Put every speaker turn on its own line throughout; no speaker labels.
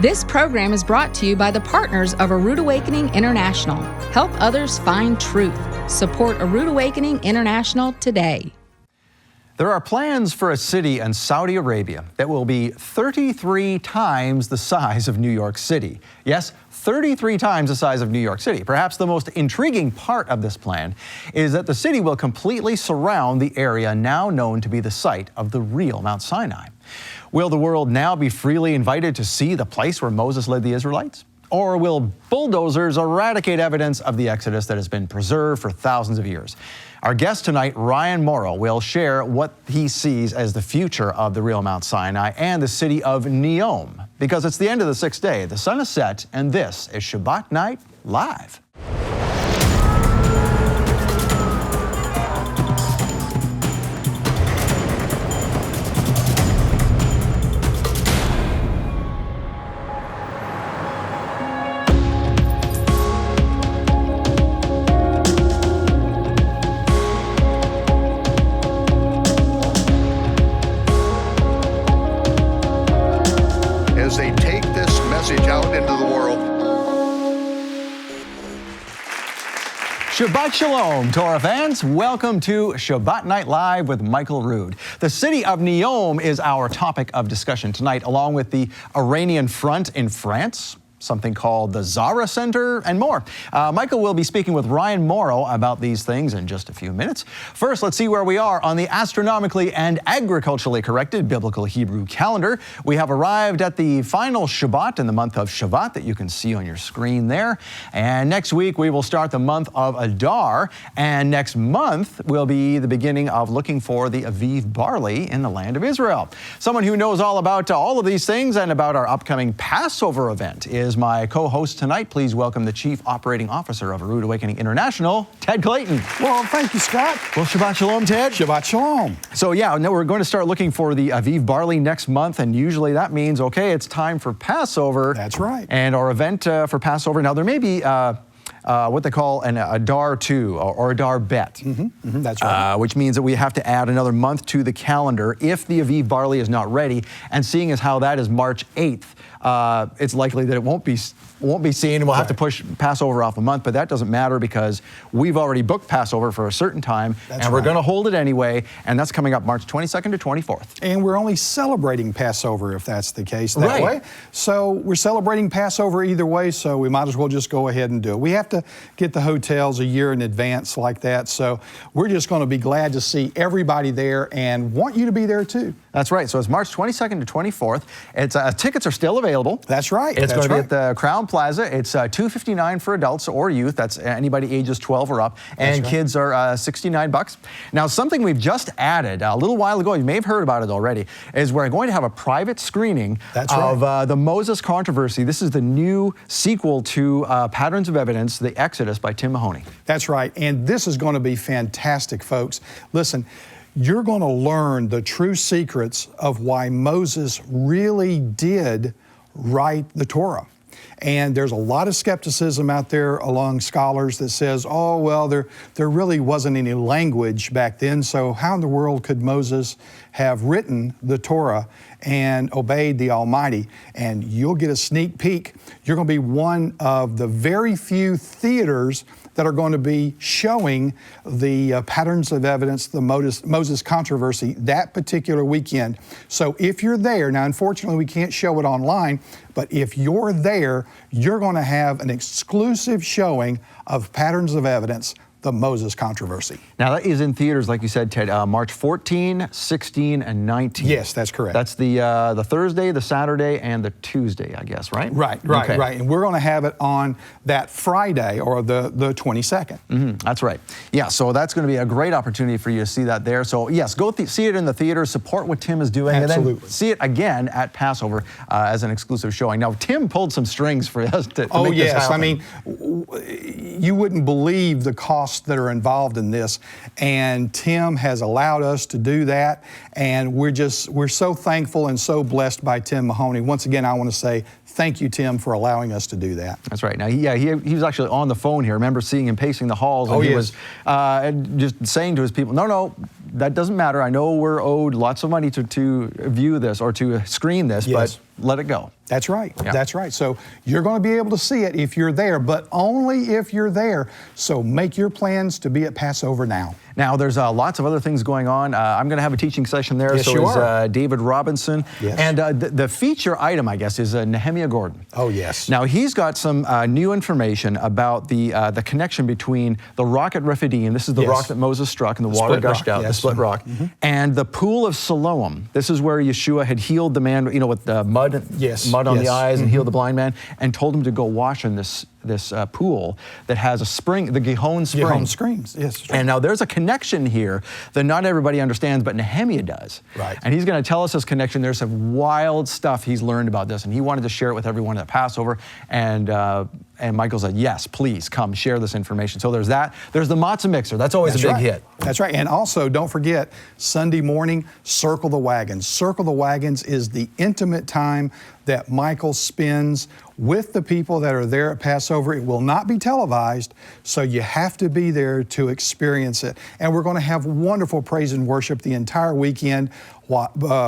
This program is brought to you by the partners of A Rood Awakening International. Help others find truth. Support A Rood Awakening International today.
There are plans for a city in Saudi Arabia that will be 33 times the size of New York City. Yes, 33 times the size of New York City. Perhaps the most intriguing part of this plan is that the city will completely surround the area now known to be the site of the real Mount Sinai. Will the world now be freely invited to see the place where Moses led the Israelites? Or will bulldozers eradicate evidence of the Exodus that has been preserved for thousands of years? Our guest tonight, Ryan Mauro, will share what he sees as the future of the real Mount Sinai and the city of Neom. Because it's the end of the sixth day, the sun is set, and this is Shabbat Night Live.
As they take this message out into the world.
Shabbat Shalom, Torah fans. Welcome to Shabbat Night Live with Michael Rood. The city of Neom is our topic of discussion tonight, along with the Iranian front in France, something called the Zara Center, and more. Michael will be speaking with Ryan Mauro about these things in just a few minutes. First, let's see where we are on the astronomically and agriculturally corrected biblical Hebrew calendar. We have arrived at the final Shabbat in the month of Shabbat that you can see on your screen there. And next week, we will start the month of Adar. And next month will be the beginning of looking for the Aviv barley in the land of Israel. Someone who knows all about all of these things and about our upcoming Passover event is my co-host tonight. Please welcome the Chief Operating Officer of A Rood Awakening International, Ted Clayton.
Well, thank you, Scott.
Well, Shabbat Shalom, Ted.
Shabbat Shalom.
So yeah, now we're going to start looking for the Aviv barley next month, and usually that means, okay, it's time for Passover.
That's right.
And our event for Passover. Now, there may be what they call an Adar 2 or Adar Bet.
That's right.
Which means that we have to add another month to the calendar if the Aviv barley is not ready. And seeing as how that is March 8th, it's likely that it won't be seen, and we'll have to push Passover off a month, but that doesn't matter because we've already booked Passover for a certain time, and we're going to hold it anyway, and that's coming up March 22nd to 24th.
And we're only celebrating Passover if that's the case that way. So we're celebrating Passover either way, so we might as well just go ahead and do it. We have to get the hotels a year in advance like that, so we're just going to be glad to see everybody there and want you to be there too.
That's right. So it's March 22nd to 24th. It's tickets are still available.
That's right.
It's going to be at the Crown Plaza. It's $259 for adults or youth. That's anybody ages 12 or up. And kids are $69. Now, something we've just added a little while ago, you may have heard about it already, is we're going to have a private screening of the Moses controversy. This is the new sequel to Patterns of Evidence, The Exodus by Tim Mahoney.
That's right. And this is going to be fantastic, folks. Listen, you're going to learn the true secrets of why Moses really did write the Torah. And there's a lot of skepticism out there among scholars that says, oh, well, there really wasn't any language back then, so how in the world could Moses have written the Torah and obeyed the Almighty? And you'll get a sneak peek. You're going to be one of the very few theaters that are going to be showing the Patterns of Evidence, the Moses controversy, that particular weekend. So if you're there, now unfortunately we can't show it online, but if you're there, you're going to have an exclusive showing of Patterns of Evidence, the Moses controversy.
Now that is in theaters, like you said, Ted, March 14, 16, and 19.
Yes, that's correct.
That's the Thursday, the Saturday, and the Tuesday, I guess, right?
Right. And we're going to have it on that Friday, or the 22nd.
That's right. Yeah, so that's going to be a great opportunity for you to see that there. So yes, go see it in the theater, support what Tim is doing,
Absolutely.
And then see it again at Passover as an exclusive showing. Now, Tim pulled some strings for us to make this happen.
I mean, you wouldn't believe the cost that are involved in this, and Tim has allowed us to do that, and we're so thankful and so blessed by Tim Mahoney. Once again, I want to say thank you, Tim, for allowing us to do that.
That's right. Now, he was actually on the phone here. I remember seeing him pacing the halls, and he was just saying to his people, no, that doesn't matter. I know we're owed lots of money to view this or to screen this,
Yes.
but let it go.
That's right.
Yeah.
That's right. So you're going to be able to see it if you're there, but only if you're there. So make your plans to be at Passover now.
Now, there's lots of other things going on. I'm going to have a teaching session there.
Yes,
so
you
is
are.
David Robinson.
Yes.
And the feature item, I guess, is Nehemiah Gordon.
Oh, yes.
Now, he's got some new information about the connection between the rock at Rephidim, this is the
Yes.
rock that Moses struck and the water
split
gushed
rock,
out, the
yes.
split rock, and the pool of Siloam. This is where Yeshua had healed the man, with the mud,
Yes.
mud on the
Yes.
eyes, and healed the blind man, and told him to go wash in this pool that has a spring, the Gihon spring.
Gihon Springs, yes.
And now there's a connection here that not everybody understands, but Nehemiah does.
Right.
And he's going to tell us this connection. There's some wild stuff he's learned about this, and he wanted to share it with everyone at Passover. And Michael said, yes, please come share this information. So there's that. There's the matzah mixer. That's always a big hit.
That's right. And also, don't forget, Sunday morning, Circle the Wagons. Circle the Wagons is the intimate time that Michael spends with the people that are there at Passover. It will not be televised, so you have to be there to experience it. And we're going to have wonderful praise and worship the entire weekend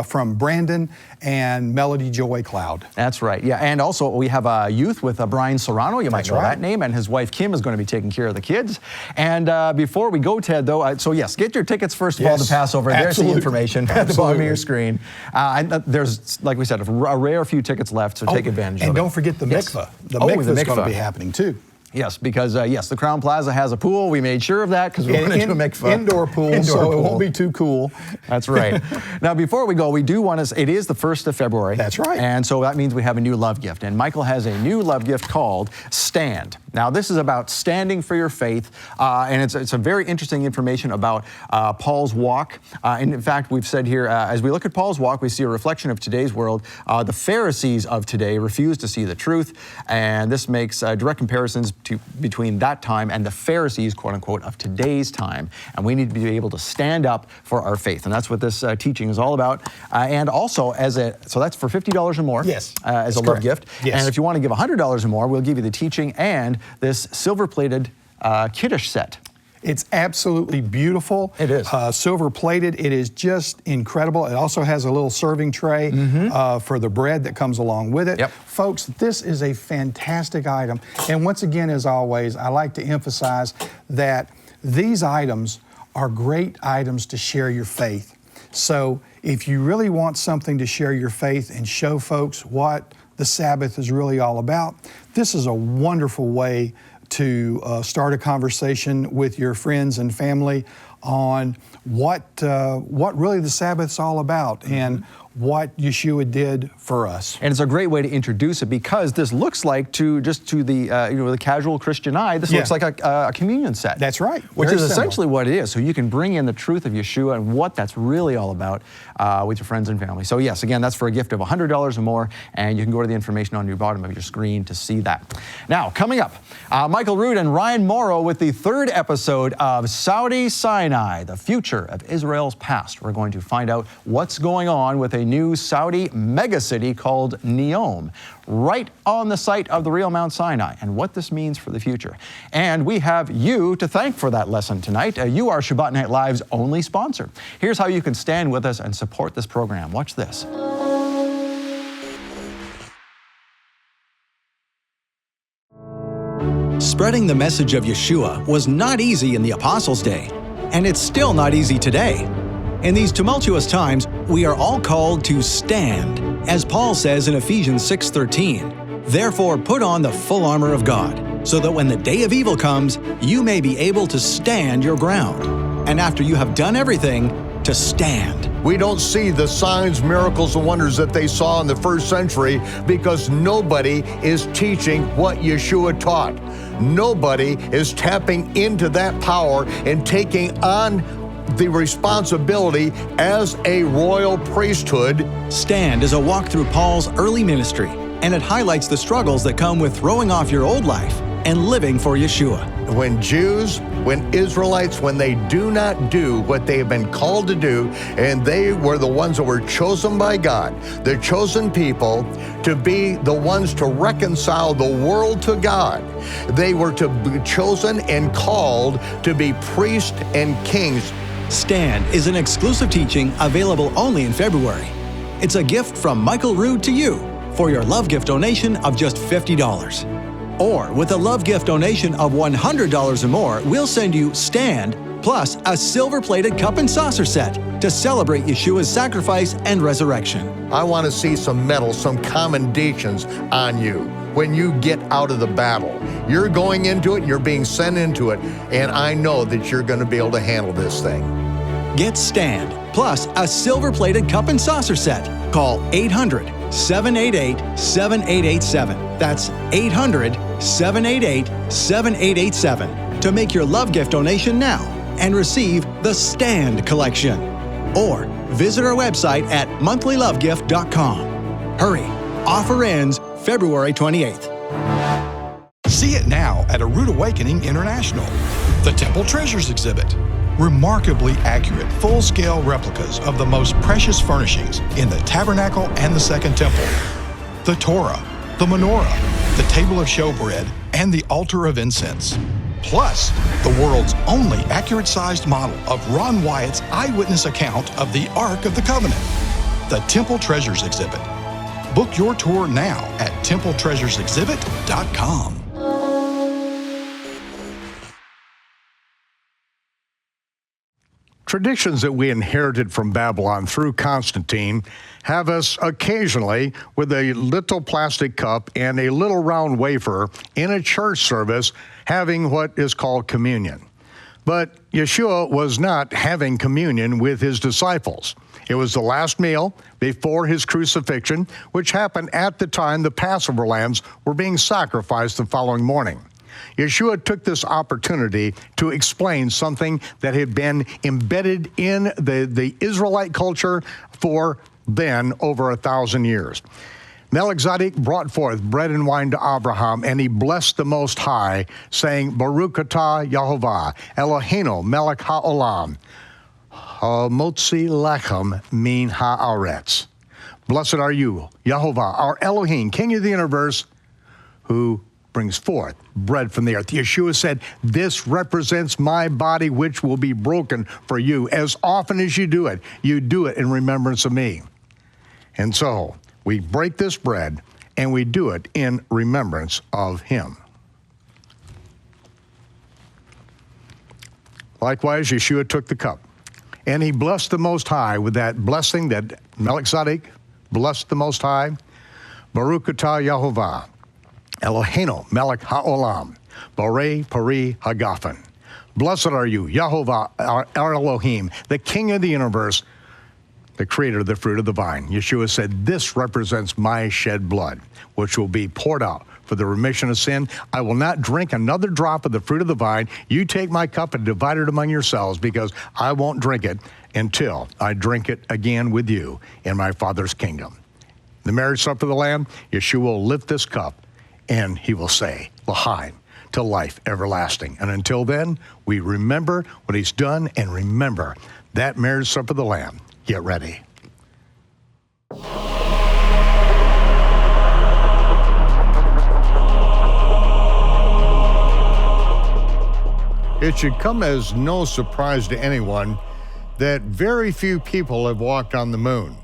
from Brandon and Melody Joy Cloud.
That's right. Yeah. And also, we have youth with Brian Serrano. You might
That's
know
right.
that name. And his wife, Kim, is going to be taking care of the kids. And before we go, Ted, though, so yes, get your tickets first of all to
Yes,
Passover. There's the
absolutely.
information at the bottom of
Absolutely.
your screen. And there's, like we said, a rare few tickets left, so take advantage of it.
And don't forget the
Yes.
mikveh. The
Oh,
mikveh
the
is going to
mikveh.
be happening too.
Yes, because yes, the Crown Plaza has a pool. We made sure of that because we wanted to do a mikveh.
Indoor pool, so it won't be too cool.
That's right. Now, before we go, we do want to, it is the 1st of February.
That's right.
And so that means we have a new love gift. And Michael has a new love gift called Stand. Now, this is about standing for your faith. And it's a very interesting information about Paul's walk. And in fact, we've said here, as we look at Paul's walk, we see a reflection of today's world. The Pharisees of today refuse to see the truth. And this makes direct comparisons between that time and the Pharisees, quote unquote, of today's time. And we need to be able to stand up for our faith. And that's what this teaching is all about. And also, so that's for $50 or more.
Yes,
as a
that's
love
correct.
gift.
Yes.
And if you want to give $100 or more, we'll give you the teaching and this silver-plated Kiddush set.
It's absolutely beautiful.
It is.
Silver plated. It is just incredible. It also has a little serving tray for the bread that comes along with it.
Yep.
Folks, this is a fantastic item. And once again, as always, I like to emphasize that these items are great items to share your faith. So if you really want something to share your faith and show folks what the Sabbath is really all about, this is a wonderful way to start a conversation with your friends and family on what really the Sabbath's all about and what Yeshua did for us.
And it's a great way to introduce it because this looks like to the casual Christian eye, this
Yeah.
looks like a communion set.
That's right.
Which
Very
is
similar.
essentially what it is. So you can bring in the truth of Yeshua and what that's really all about with your friends and family. So yes, again, that's for a gift of $100 or more, and you can go to the information on the bottom of your screen to see that. Now, coming up, Michael Rood and Ryan Mauro with the 3rd episode of Mount Sinai, the future of Israel's past. We're going to find out what's going on with a new Saudi megacity called Neom, right on the site of the real Mount Sinai, and what this means for the future. And we have you to thank for that lesson tonight. You are Shabbat Night Live's only sponsor. Here's how you can stand with us and support this program. Watch this.
Spreading the message of Yeshua was not easy in the Apostles' day, and it's still not easy today. In these tumultuous times, we are all called to stand, as Paul says in Ephesians 6:13. Therefore, put on the full armor of God, so that when the day of evil comes, you may be able to stand your ground. And after you have done everything, to stand.
We don't see the signs, miracles, and wonders that they saw in the first century because nobody is teaching what Yeshua taught. Nobody is tapping into that power and taking on the responsibility as a royal priesthood.
Stand is a walk through Paul's early ministry, and it highlights the struggles that come with throwing off your old life and living for Yeshua.
When Jews, when Israelites, when they do not do what they have been called to do, and they were the ones that were chosen by God, the chosen people to be the ones to reconcile the world to God. They were to be chosen and called to be priests and kings.
Stand is an exclusive teaching available only in February. It's a gift from Michael Rood to you for your love gift donation of just $50. Or with a love gift donation of $100 or more, we'll send you Stand plus a silver-plated cup and saucer set to celebrate Yeshua's sacrifice and resurrection.
I want to see some medals, some commendations on you when you get out of the battle. You're going into it, and you're being sent into it, and I know that you're going to be able to handle this thing.
Get Stand plus a silver-plated cup and saucer set. Call 800-788-7887. That's 800-788-7887 to make your love gift donation now and receive the Stand collection. Or visit our website at monthlylovegift.com. Hurry, offer ends February 28th.
See it now at a Rood Awakening International. The Temple Treasures exhibit. Remarkably accurate, full-scale replicas of the most precious furnishings in the tabernacle and the Second Temple. The Torah, the menorah, the table of showbread, and the altar of incense. Plus, the world's only accurate-sized model of Ron Wyatt's eyewitness account of the Ark of the Covenant. The Temple Treasures exhibit. Book your tour now at templetreasuresexhibit.com.
Traditions that we inherited from Babylon through Constantine have us occasionally with a little plastic cup and a little round wafer in a church service having what is called communion. But Yeshua was not having communion with his disciples. It was the last meal before his crucifixion, which happened at the time the Passover lambs were being sacrificed the following morning. Yeshua took this opportunity to explain something that had been embedded in the Israelite culture for then over 1,000 years. Melchizedek brought forth bread and wine to Abraham, and he blessed the Most High, saying, Baruch atah Yehovah, Eloheinu melech ha'olam, motzi lechem min ha'aretz. Blessed are you, Yehovah, our Elohim, King of the universe, who brings forth bread from the earth. Yeshua said, this represents my body, which will be broken for you. As often as you do it in remembrance of me. And so we break this bread and we do it in remembrance of him. Likewise, Yeshua took the cup and he blessed the Most High with that blessing that Melchizedek blessed the Most High. Baruch atah Yehovah, Eloheinu melech ha'olam, borei pari hagafen. Blessed are you, Yehovah, our Elohim, the King of the universe, the creator of the fruit of the vine. Yeshua said, this represents my shed blood, which will be poured out for the remission of sin. I will not drink another drop of the fruit of the vine. You take my cup and divide it among yourselves, because I won't drink it until I drink it again with you in my Father's kingdom. The marriage supper of the Lamb, Yeshua will lift this cup and he will say, L'chaim, to life everlasting. And until then, we remember what he's done and remember that marriage supper of the Lamb. Get ready. It should come as no surprise to anyone that very few people have walked on the moon.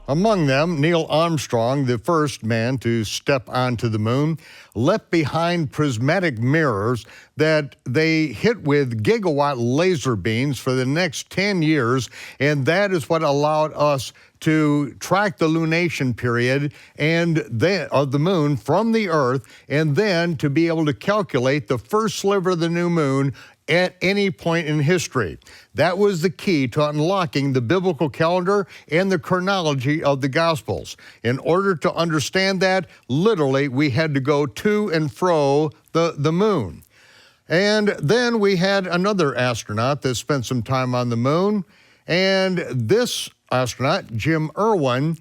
Among them, Neil Armstrong, the first man to step onto the moon, left behind prismatic mirrors that they hit with gigawatt laser beams for the next 10 years, and that is what allowed us to track the lunation period of the moon from the Earth, and then to be able to calculate the first sliver of the new moon at any point in history. That was the key to unlocking the biblical calendar and the chronology of the Gospels. In order to understand that, literally, we had to go to and fro the moon. And then we had another astronaut that spent some time on the moon, and this astronaut, Jim Irwin,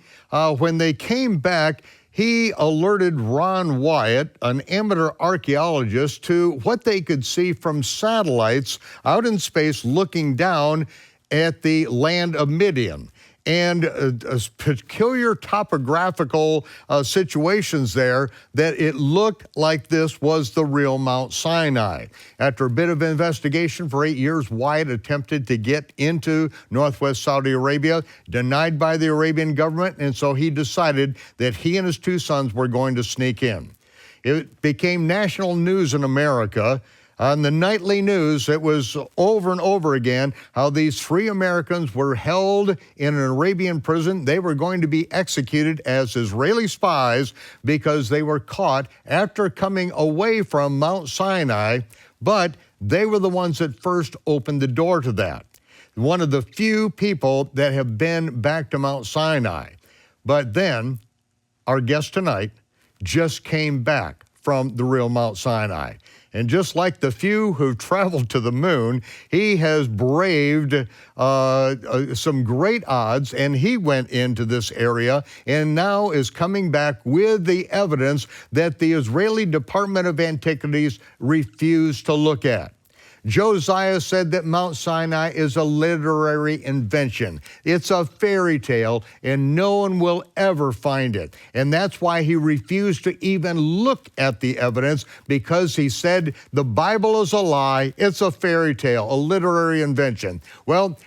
when they came back, he alerted Ron Wyatt, an amateur archaeologist, to what they could see from satellites out in space looking down at the land of Midian. and peculiar topographical situations there that it looked like this was the real Mount Sinai. After a bit of investigation for 8 years, Wyatt attempted to get into northwest Saudi Arabia, denied by the Arabian government, and so he decided that he and his 2 sons were going to sneak in. It became national news in America. On the nightly news, it was over and over again how these 3 Americans were held in an Arabian prison. They were going to be executed as Israeli spies because they were caught after coming away from Mount Sinai, but they were the ones that first opened the door to that. One of the few people that have been back to Mount Sinai. But then, our guest tonight just came back from the real Mount Sinai. And just like the few who've traveled to the moon, he has braved some great odds, and he went into this area and now is coming back with the evidence that the Israeli Department of Antiquities refused to look at. Josiah said that Mount Sinai is a literary invention. It's a fairy tale, and no one will ever find it. And that's why he refused to even look at the evidence, because he said the Bible is a lie, it's a fairy tale, a literary invention. Well,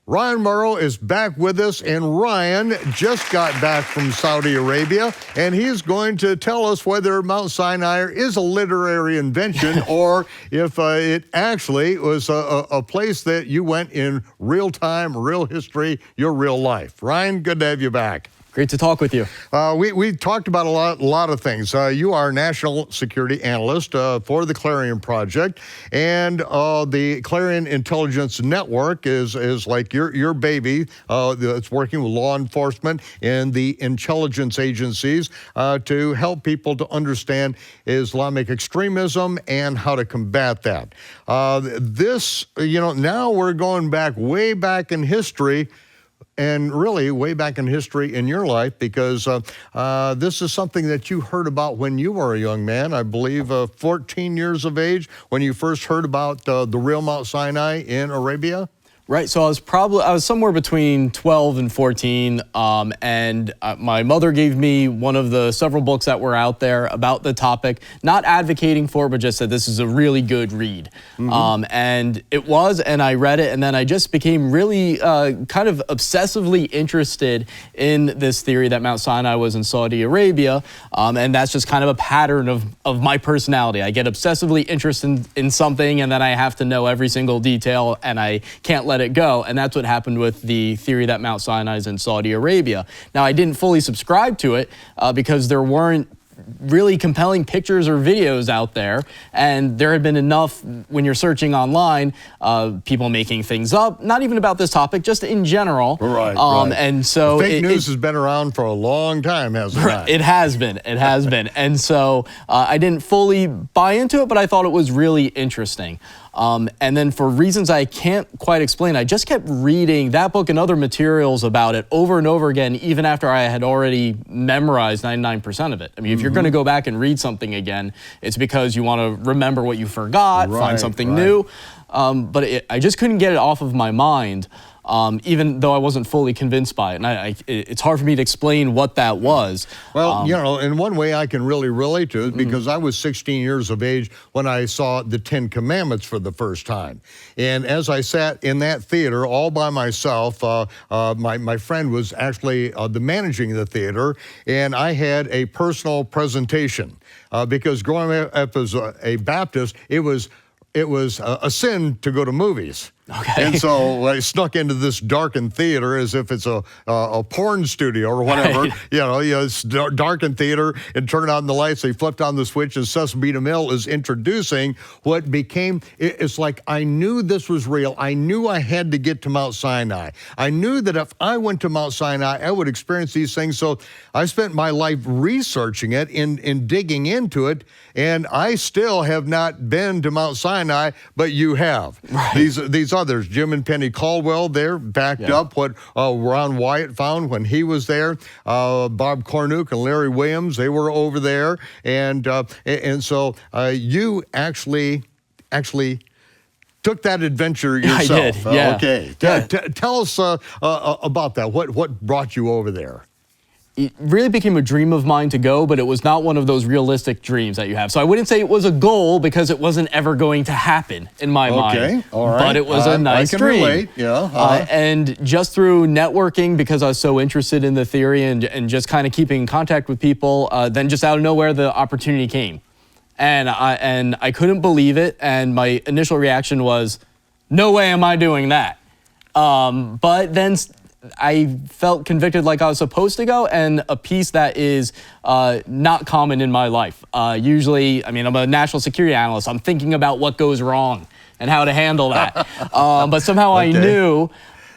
Ryan Mauro is back with us, and Ryan just got back from Saudi Arabia, and he's going to tell us whether Mount Sinai is a literary invention or if it actually was a place that you went in real time, real history, your real life. Ryan, good to have you back.
Great to talk with you.
We talked about a lot of things. You are a national security analyst for the Clarion Project, and the Clarion Intelligence Network is like your baby. It's working with law enforcement and the intelligence agencies to help people to understand Islamic extremism and how to combat that. Now we're going back, way back in history, and really way back in history in your life, because this is something that you heard about when you were a young man, I believe 14 years of age, when you first heard about the real Mount Sinai in Arabia?
Right, so I was somewhere between 12 and 14, and my mother gave me one of the several books that were out there about the topic, not advocating for it, but just said this is a really good read. Mm-hmm. And it was, and I read it, and then I just became really kind of obsessively interested in this theory that Mount Sinai was in Saudi Arabia, and that's just kind of a pattern of my personality. I get obsessively interested in something, and then I have to know every single detail, and I can't let it go. And that's what happened with the theory that Mount Sinai is in Saudi Arabia. Now, I didn't fully subscribe to it because there weren't really compelling pictures or videos out there, and there had been enough when you're searching online, people making things up, not even about this topic, just in general.
Right.
And so
fake news has been around for a long time, hasn't it?
It has been. And so I didn't fully buy into it, but I thought it was really interesting. And then for reasons I can't quite explain, I just kept reading that book and other materials about it over and over again, even after I had already memorized 99% of it. I mean, if you're going to go back and read something again, it's because you want to remember what you forgot, find something new. But I just couldn't get it off of my mind. Even though I wasn't fully convinced by it. And it's hard for me to explain what that was.
Well, in one way I can really relate to it, because I was 16 years of age when I saw the 10 Commandments for the first time. And as I sat in that theater all by myself, my friend was actually the managing the theater, and I had a personal presentation. Because growing up as a Baptist, it was a sin to go to movies.
Okay.
And so I snuck into this darkened theater as if it's a porn studio or whatever. Right. It's darkened theater, and turn on the lights. They flipped on the switch, and Sesame Mill is introducing what became, it's like I knew this was real. I knew I had to get to Mount Sinai. I knew that if I went to Mount Sinai, I would experience these things. So I spent my life researching it, in digging into it, and I still have not been to Mount Sinai, but you have. Right. These others, Jim and Penny Caldwell, there backed up what Ron Wyatt found when he was there. Bob Cornuke and Larry Williams, they were over there, and so you actually took that adventure yourself.
I did, yeah.
Okay.
Yeah.
Tell us about that. What brought you over there?
It really became a dream of mine to go, but it was not one of those realistic dreams that you have. So I wouldn't say it was a goal because it wasn't ever going to happen in my mind.
Okay, all right.
But it was a nice
I can
dream.
relate, yeah.
And just through networking, because I was so interested in the theory and just kind of keeping in contact with people, then just out of nowhere, the opportunity came. And I couldn't believe it, and my initial reaction was, no way am I doing that. But then I felt convicted like I was supposed to go, and a piece that is not common in my life. Usually, I mean, I'm a national security analyst. I'm thinking about what goes wrong and how to handle that. But somehow I knew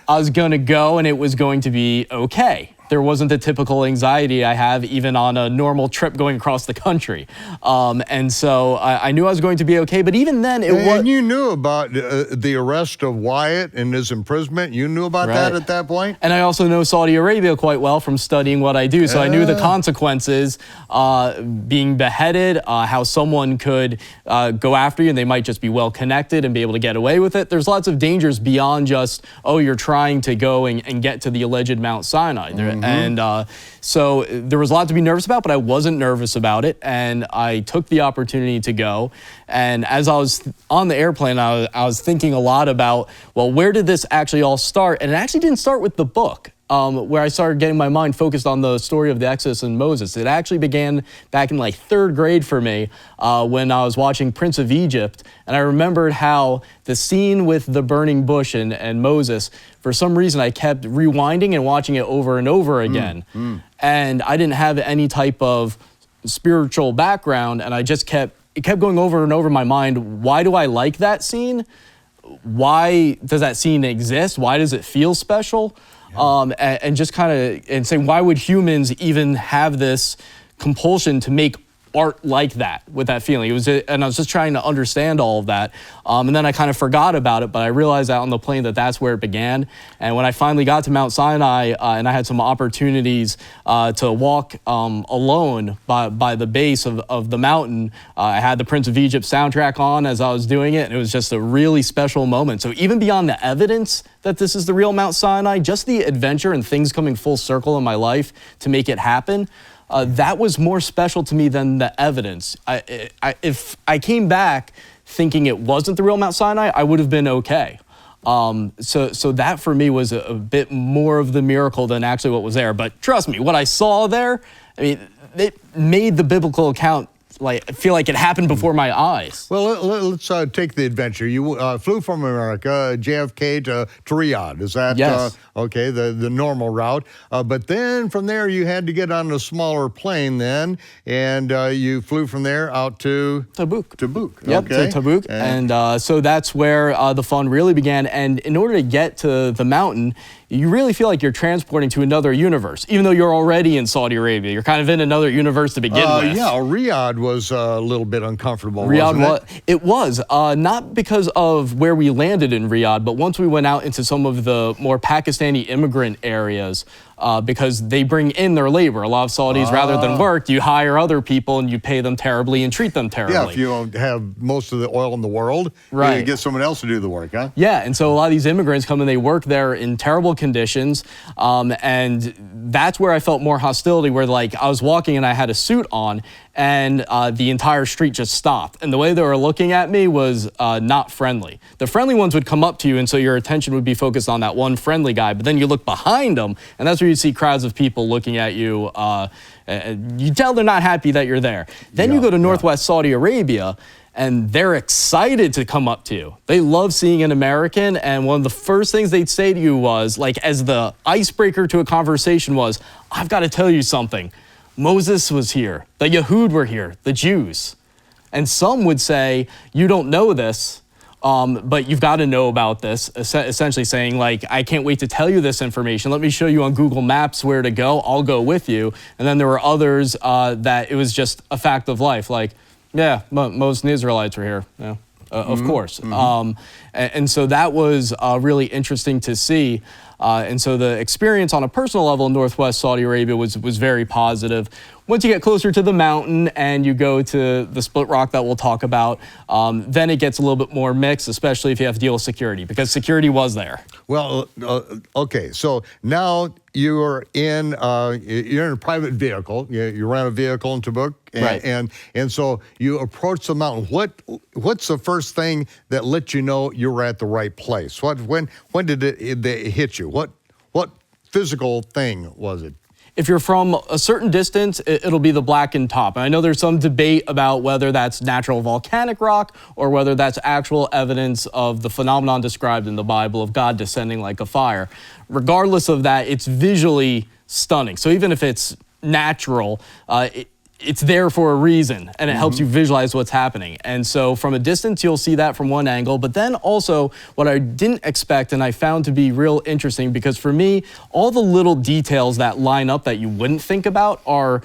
I was going to go and it was going to be okay. There wasn't the typical anxiety I have even on a normal trip going across the country. And so I knew I was going to be okay, but even then it was...
And you knew about the arrest of Wyatt and his imprisonment. You knew about that at that point?
And I also know Saudi Arabia quite well from studying what I do. So I knew the consequences, being beheaded, how someone could go after you and they might just be well connected and be able to get away with it. There's lots of dangers beyond just, oh, you're trying to go and get to the alleged Mount Sinai. And so there was a lot to be nervous about, but I wasn't nervous about it. And I took the opportunity to go. And as I was on the airplane, I was thinking a lot about, well, where did this actually all start? And it actually didn't start with the book. Where I started getting my mind focused on the story of the Exodus and Moses. It actually began back in like 3rd grade for me when I was watching Prince of Egypt. And I remembered how the scene with the burning bush and Moses, for some reason I kept rewinding and watching it over and over again. And I didn't have any type of spiritual background, and I just it kept going over and over in my mind. Why do I like that scene? Why does that scene exist? Why does it feel special? And just kind of saying, why would humans even have this compulsion to make art like that with that feeling? And I was just trying to understand all of that. And then I kind of forgot about it, but I realized out on the plane that that's where it began. And when I finally got to Mount Sinai and I had some opportunities to walk alone by the base of the mountain, I had the Prince of Egypt soundtrack on as I was doing it. And it was just a really special moment. So even beyond the evidence that this is the real Mount Sinai, just the adventure and things coming full circle in my life to make it happen, that was more special to me than the evidence. If I came back thinking it wasn't the real Mount Sinai, I would have been okay. So that for me was a bit more of the miracle than actually what was there. But trust me, what I saw there, I mean, it made the biblical account I feel like it happened before my eyes.
Well, let's take the adventure. You flew from America, JFK to Riyadh. Is that okay? The normal route. But then from there you had to get on a smaller plane then, and you flew from there out to Tabuk.
Yep,
okay.
to Tabuk, and so that's where the fun really began. And in order to get to the mountain, you really feel like you're transporting to another universe, even though you're already in Saudi Arabia. You're kind of in another universe to begin with.
Yeah, Riyadh was a little bit uncomfortable,
Riyadh
wasn't it?
It was, not because of where we landed in Riyadh, but once we went out into some of the more Pakistani immigrant areas, because they bring in their labor. A lot of Saudis, rather than work, you hire other people and you pay them terribly and treat them terribly.
Yeah, if you don't have most of the oil in the world, you get someone else to do the work, huh?
Yeah, and so a lot of these immigrants come and they work there in terrible conditions, and that's where I felt more hostility, where like I was walking and I had a suit on, and the entire street just stopped. And the way they were looking at me was not friendly. The friendly ones would come up to you, and so your attention would be focused on that one friendly guy, but then you look behind them, and that's where you see crowds of people looking at you. You tell they're not happy that you're there. Then you go to Northwest Saudi Arabia, and they're excited to come up to you. They love seeing an American, and one of the first things they'd say to you was, like as the icebreaker to a conversation was, I've got to tell you something. Moses was here, the Yehud were here, the Jews. And some would say, you don't know this, but you've got to know about this, essentially saying like, I can't wait to tell you this information. Let me show you on Google Maps where to go. I'll go with you. And then there were others that it was just a fact of life. Like, yeah, most of the Israelites were here. Yeah, of course. And so that was really interesting to see. And so the experience on a personal level in Northwest Saudi Arabia was very positive. once you get closer to the mountain and you go to the split rock that we'll talk about, then it gets a little bit more mixed, especially if you have to deal with security, because security was there.
Well, okay, so now you're in a private vehicle. You rent a vehicle in Tabuk, and so you approach the mountain. What's the first thing that let you know you were at the right place? When did it hit you? What physical thing was it?
If you're from a certain distance, it'll be the blackened top. And I know there's some debate about whether that's natural volcanic rock or whether that's actual evidence of the phenomenon described in the Bible of God descending like a fire. Regardless of that, it's visually stunning. So even if it's natural, it's there for a reason, and it helps you visualize what's happening. And so from a distance, you'll see that from one angle. But then also what I didn't expect and I found to be real interesting, because for me, all the little details that line up that you wouldn't think about are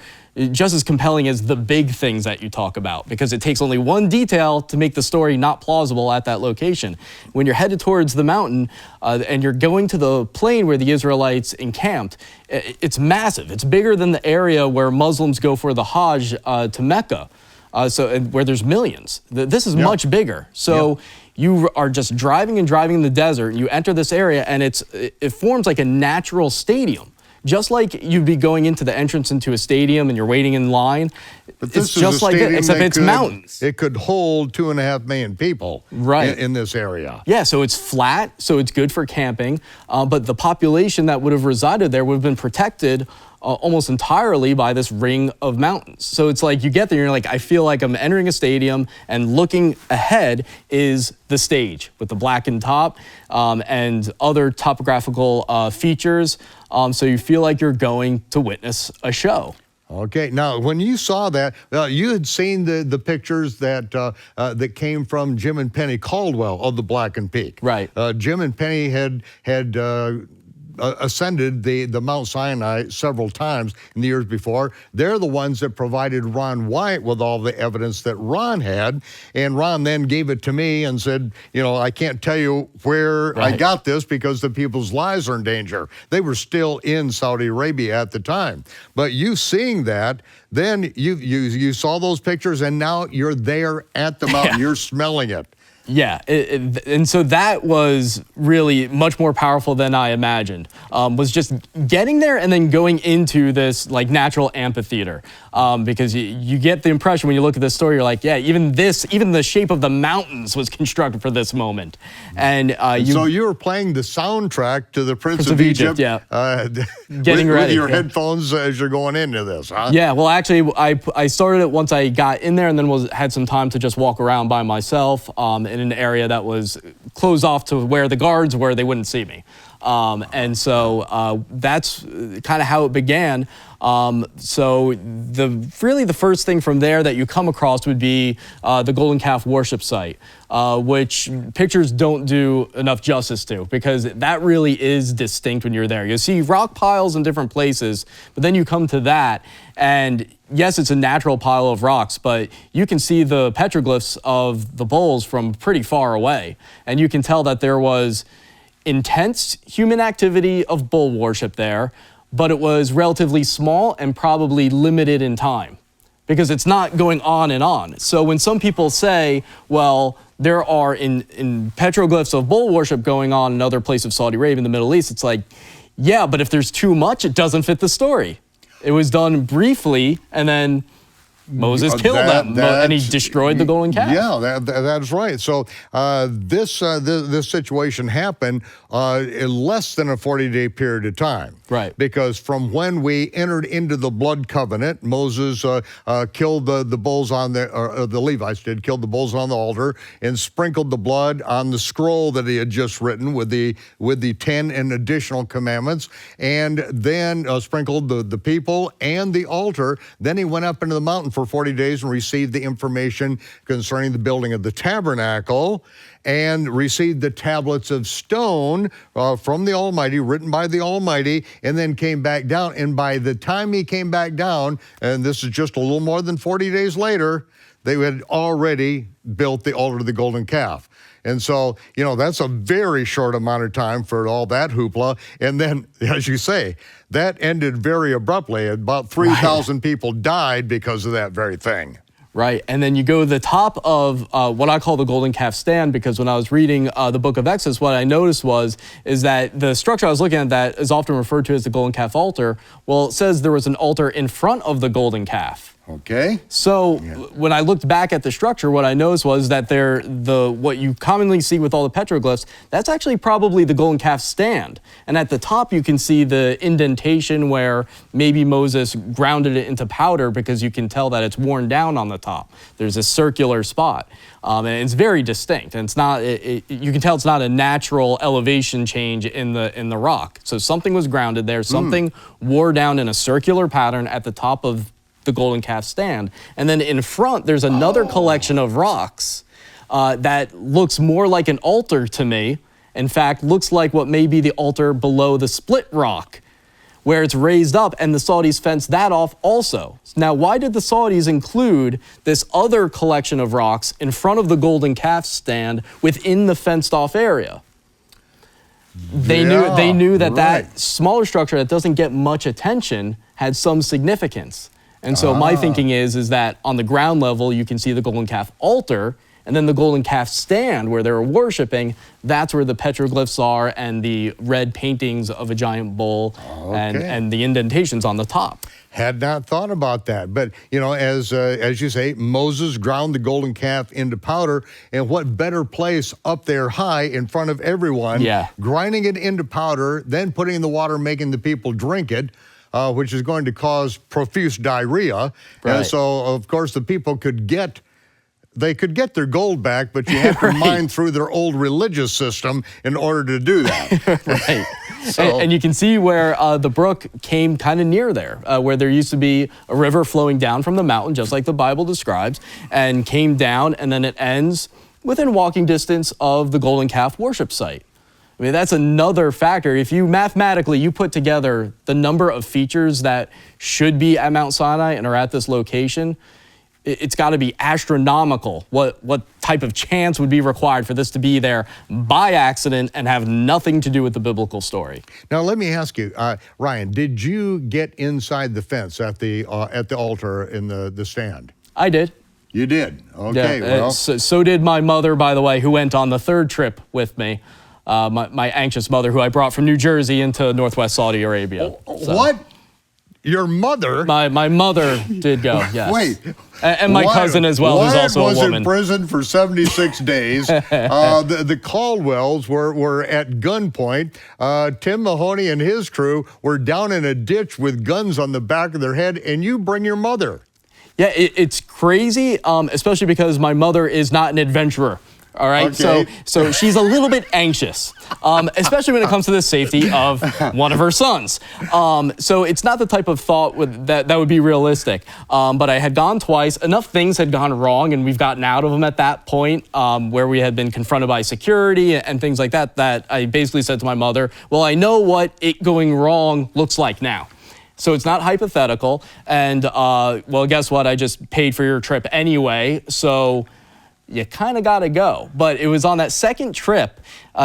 just as compelling as the big things that you talk about, because it takes only one detail to make the story not plausible at that location. When you're headed towards the mountain and you're going to the plain where the Israelites encamped, it's massive. It's bigger than the area where Muslims go for the Hajj to Mecca, where there's millions. This is much bigger. So you are just driving and driving in the desert, and you enter this area, and it forms like a natural stadium. Just like you'd be going into the entrance into a stadium and you're waiting in line,
but this
it's just like it, except it's mountains.
It could hold 2.5 million people in this area.
Yeah, so it's flat, so it's good for camping, but the population that would have resided there would have been protected almost entirely by this ring of mountains. So it's like you get there and you're like, I feel like I'm entering a stadium, and looking ahead is the stage with the blackened top and other topographical features. So you feel like you're going to witness a show.
Okay, now when you saw that, you had seen the pictures that came from Jim and Penny Caldwell of the Blackened Peak.
Right.
Jim and Penny had ascended the Mount Sinai several times in the years before. They're the ones that provided Ron White with all the evidence that Ron had, and Ron then gave it to me and said, I can't tell you where I got this because the people's lives are in danger. They were still in Saudi Arabia at the time. But you seeing that, then you saw those pictures, and now you're there at the mountain, you're smelling it.
Yeah, and so that was really much more powerful than I imagined, was just getting there and then going into this like natural amphitheater, because you get the impression when you look at this story, you're like, yeah, even the shape of the mountains was constructed for this moment. And
so you were playing the soundtrack to the Prince of Egypt,
getting ready
with your headphones as you're going into this, huh?
Yeah, well, actually, I started it once I got in there, and then had some time to just walk around by myself in an area that was closed off to where the guards were, they wouldn't see me. And so that's kind of how it began. So the first thing from there that you come across would be the Golden Calf worship site, which pictures don't do enough justice to, because that really is distinct when you're there. You see rock piles in different places, but then you come to that, and yes, it's a natural pile of rocks, but you can see the petroglyphs of the bulls from pretty far away, and you can tell that there was intense human activity of bull worship there, but it was relatively small and probably limited in time, because it's not going on and on. So when some people say, well, there are in petroglyphs of bull worship going on in other places of Saudi Arabia, in the Middle East, it's like, yeah, but if there's too much, it doesn't fit the story. It was done briefly, and then Moses killed them, and he destroyed the golden calf.
Yeah, that's right. So this situation happened in less than a 40-day period of time.
Right.
Because from when we entered into the blood covenant, Moses killed the bulls on the Levites did, killed the bulls on the altar and sprinkled the blood on the scroll that he had just written with the 10 and additional commandments, and then sprinkled the people and the altar. Then he went up into the mountain for 40 days and received the information concerning the building of the tabernacle, and received the tablets of stone from the Almighty, written by the Almighty, and then came back down. And by the time he came back down, and this is just a little more than 40 days later, they had already built the altar of the golden calf. And so, you know, that's a very short amount of time for all that hoopla. And then, as you say, that ended very abruptly. About 3,000 people died because of that very thing.
Right, and then you go to the top of what I call the golden calf stand, because when I was reading the book of Exodus, what I noticed is that the structure I was looking at that is often referred to as the golden calf altar, well, it says there was an altar in front of the golden calf.
Okay.
So when I looked back at the structure, what I noticed was that what you commonly see with all the petroglyphs, that's actually probably the golden calf stand. And at the top, you can see the indentation where maybe Moses grounded it into powder, because you can tell that it's worn down on the top. There's a circular spot, and it's very distinct. And it's not. You can tell it's not a natural elevation change in the rock. So something was grounded there. Something wore down in a circular pattern at the top of the golden calf stand. And then in front, there's another collection of rocks that looks more like an altar to me. In fact, looks like what may be the altar below the split rock, where it's raised up, and the Saudis fenced that off also. Now, why did the Saudis include this other collection of rocks in front of the golden calf stand within the fenced off area? They knew that that smaller structure that doesn't get much attention had some significance. And so my thinking is that on the ground level, you can see the golden calf altar, and then the golden calf stand where they were worshiping, that's where the petroglyphs are, and the red paintings of a giant bull, and the indentations on the top.
Had not thought about that. But, you know, as you say, Moses ground the golden calf into powder, and what better place up there high in front of everyone, grinding it into powder, then putting it in the water, making the people drink it, which is going to cause profuse diarrhea.
Right.
And so, of course, the people could get their gold back, but you have to mine through their old religious system in order to do that.
Right. And you can see where the brook came kind of near there, where there used to be a river flowing down from the mountain, just like the Bible describes, and came down, and then it ends within walking distance of the golden calf worship site. I mean, that's another factor. If you mathematically put together the number of features that should be at Mount Sinai and are at this location, it's got to be astronomical what type of chance would be required for this to be there by accident and have nothing to do with the biblical story.
Now, let me ask you, Ryan, did you get inside the fence at the altar in the stand?
I did.
You did? Okay, well.
So did my mother, by the way, who went on the third trip with me. My anxious mother, who I brought from New Jersey into Northwest Saudi Arabia. So.
What? Your mother?
My mother did go, yes.
Wait.
And my cousin as well, who's also a woman.
Wyatt was in prison for 76 days. The Caldwells were at gunpoint. Tim Mahoney and his crew were down in a ditch with guns on the back of their head, and you bring your mother.
Yeah, it's crazy, especially because my mother is not an adventurer. All right,
okay.
So she's a little bit anxious, especially when it comes to the safety of one of her sons. So it's not the type of thought that would be realistic. But I had gone twice. Enough things had gone wrong, and we've gotten out of them at that point, where we had been confronted by security and things like that, that I basically said to my mother, well, I know what it going wrong looks like now. So it's not hypothetical. And, well, guess what? I just paid for your trip anyway, so you kind of got to go. But it was on that second trip,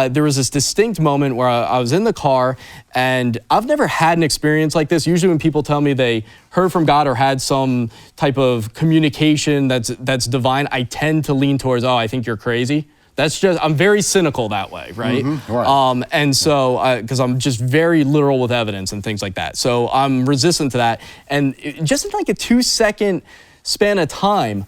there was this distinct moment where I was in the car, and I've never had an experience like this. Usually when people tell me they heard from God or had some type of communication that's divine, I tend to lean towards, oh, I think you're crazy. That's just, I'm very cynical that way, right?
Mm-hmm, right.
And so, because I'm just very literal with evidence and things like that. So I'm resistant to that. And just in like a 2-second span of time,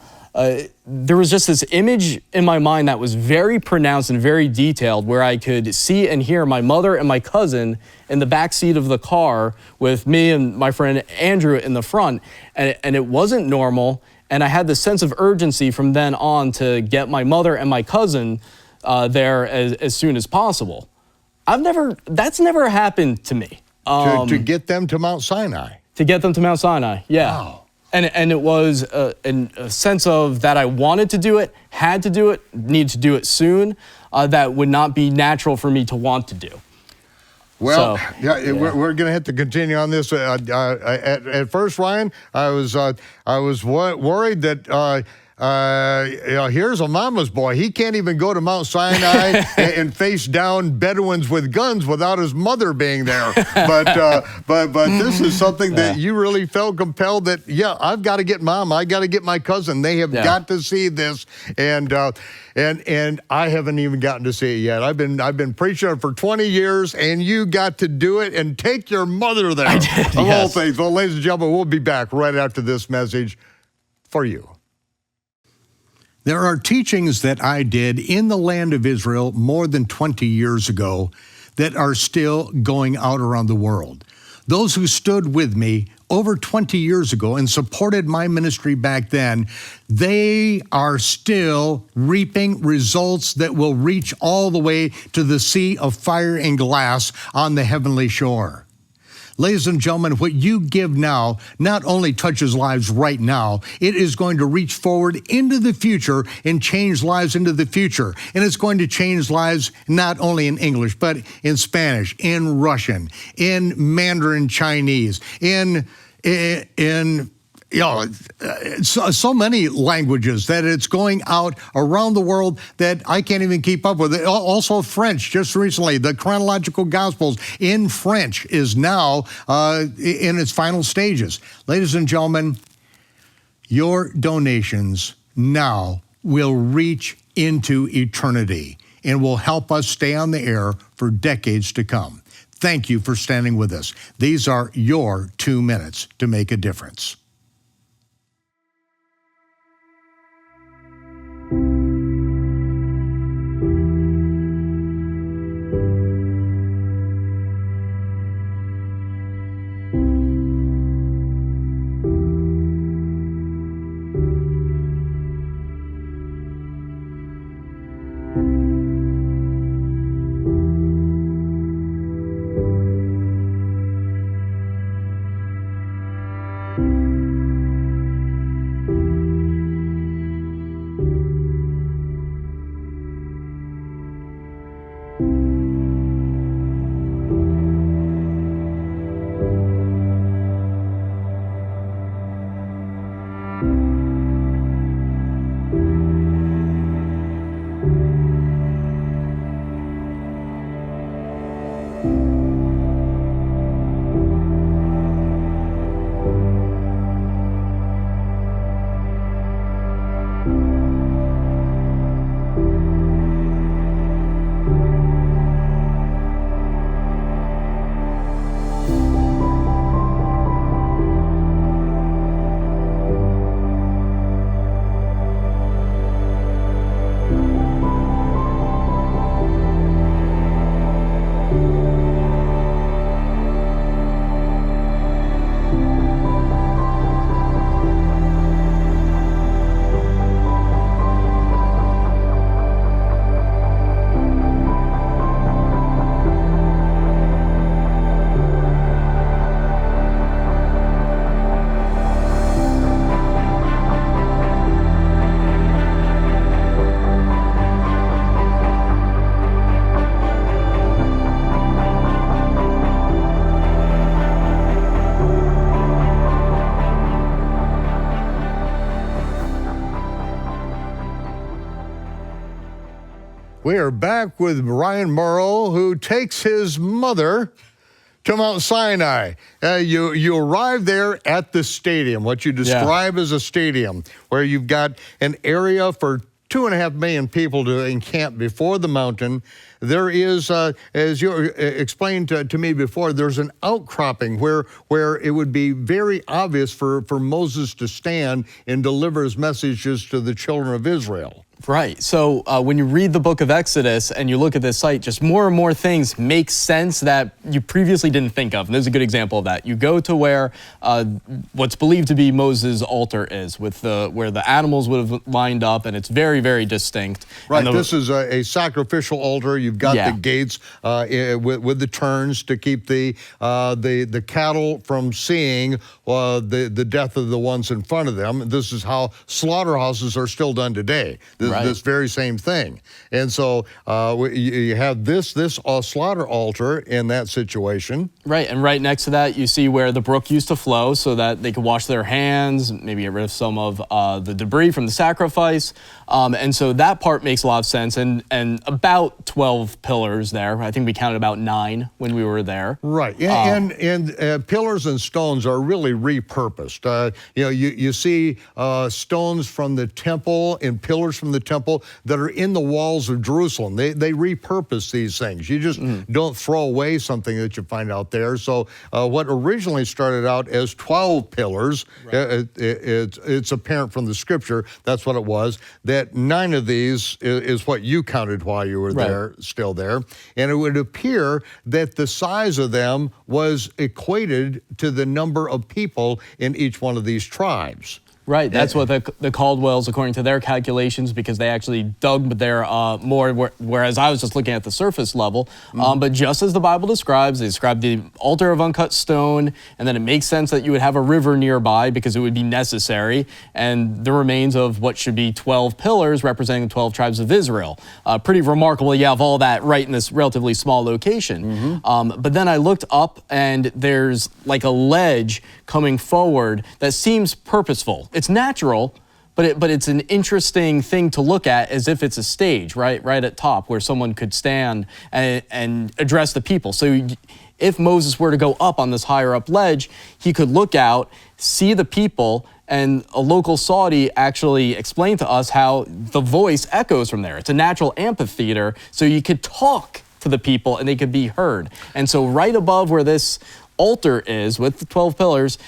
there was just this image in my mind that was very pronounced and very detailed, where I could see and hear my mother and my cousin in the back seat of the car with me and my friend Andrew in the front, and it wasn't normal. And I had this sense of urgency from then on to get my mother and my cousin there as soon as possible. That's never happened to me.
To get them to Mount Sinai.
To get them to Mount Sinai, yeah. Wow. And it was a sense of that I wanted to do it, had to do it, need to do it soon, that would not be natural for me to want to do.
Well, we're going to have to continue on this. At first, Ryan, I was worried that here's a mama's boy. He can't even go to Mount Sinai and face down Bedouins with guns without his mother being there. But this is something that you really felt compelled that, I've got to get Mom. I got to get my cousin. They have got to see this. And I haven't even gotten to see it yet. I've been preaching it for 20 years, and you got to do it and take your mother there.
I did,
of all things. Well, ladies and gentlemen, we'll be back right after this message for you. There are teachings that I did in the land of Israel more than 20 years ago that are still going out around the world. Those who stood with me over 20 years ago and supported my ministry back then, they are still reaping results that will reach all the way to the sea of fire and glass on the heavenly shore. Ladies and gentlemen, what you give now not only touches lives right now, it is going to reach forward into the future and change lives into the future. And it's going to change lives not only in English, but in Spanish, in Russian, in Mandarin Chinese, in so many languages that it's going out around the world that I can't even keep up with. Also French, just recently, the chronological Gospels in French is now in its final stages. Ladies and gentlemen, your donations now will reach into eternity and will help us stay on the air for decades to come. Thank you for standing with us. These are your 2 minutes to make a difference. We are back with Ryan Mauro, who takes his mother to Mount Sinai. You arrive there at the stadium, what you describe as a stadium, where you've got an area for 2.5 million people to encamp before the mountain. There is, as you explained to me before, there's an outcropping where it would be very obvious for Moses to stand and deliver his messages to the children of Israel.
Right. So when you read the book of Exodus and you look at this site, just more and more things make sense that you previously didn't think of. And there's a good example of that. You go to where what's believed to be Moses' altar is, with where the animals would have lined up, and it's very, very distinct.
Right. This is a sacrificial altar. You've got the gates with the turns to keep the cattle from seeing the death of the ones in front of them. This is how slaughterhouses are still done today. this very same thing. And so you have this slaughter altar in that situation.
Right, and right next to that, you see where the brook used to flow so that they could wash their hands, maybe get rid of some of the debris from the sacrifice. And so that part makes a lot of sense. And about 12 pillars there. I think we counted about 9 when we were there.
Right, and pillars and stones are really repurposed. You see stones from the temple and pillars from the temple that are in the walls of Jerusalem. They repurpose these things. You just don't throw away something that you find out there. So what originally started out as 12 pillars, right. It's apparent from the scripture, that's what it was, that 9 of these is what you counted while you were there, still there. And it would appear that the size of them was equated to the number of people in each one of these tribes.
Right, that's what the Caldwells, according to their calculations, because they actually dug there more, whereas I was just looking at the surface level. But just as the Bible describes, they describe the altar of uncut stone, and then it makes sense that you would have a river nearby because it would be necessary, and the remains of what should be 12 pillars representing the 12 tribes of Israel. Pretty remarkable you have all that right in this relatively small location. But then I looked up, and there's like a ledge coming forward that seems purposeful. It's natural, but it's an interesting thing to look at as if it's a stage, right at top where someone could stand and address the people. So if Moses were to go up on this higher up ledge, he could look out, see the people, and a local Saudi actually explained to us how the voice echoes from there. It's a natural amphitheater, so you could talk to the people and they could be heard. And so right above where this altar is with the 12 pillars,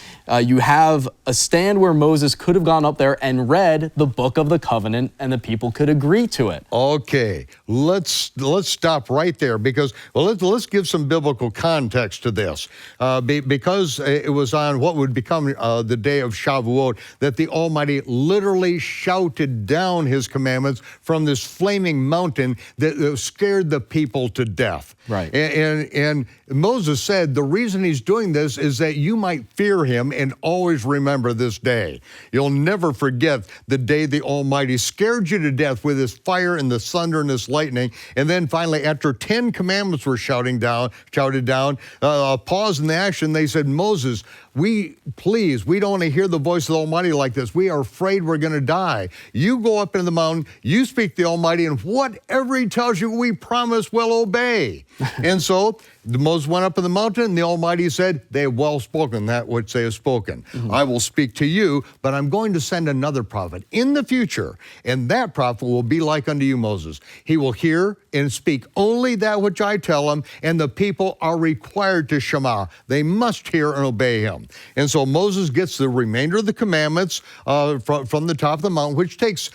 you have a stand where Moses could have gone up there and read the book of the covenant and the people could agree to it.
Okay, let's stop right there because let's give some biblical context to this. Because it was on what would become the day of Shavuot that the Almighty literally shouted down his commandments from this flaming mountain that scared the people to death.
Right.
And Moses said the reason he's doing this is that you might fear him and always remember this day. You'll never forget the day the Almighty scared you to death with his fire and the thunder and this lightning. And then finally, after 10 commandments were shouted down, pause in the action, they said, Moses, we don't want to hear the voice of the Almighty like this. We are afraid we're going to die. You go up into the mountain, you speak to the Almighty, and whatever he tells you, we promise we'll obey. And so Moses went up in the mountain, and the Almighty said, they have well spoken that which they have spoken. I will speak to you, but I'm going to send another prophet in the future, and that prophet will be like unto you, Moses. He will hear and speak only that which I tell him, and the people are required to Shema. They must hear and obey him. And so Moses gets the remainder of the commandments from the top of the mountain, which takes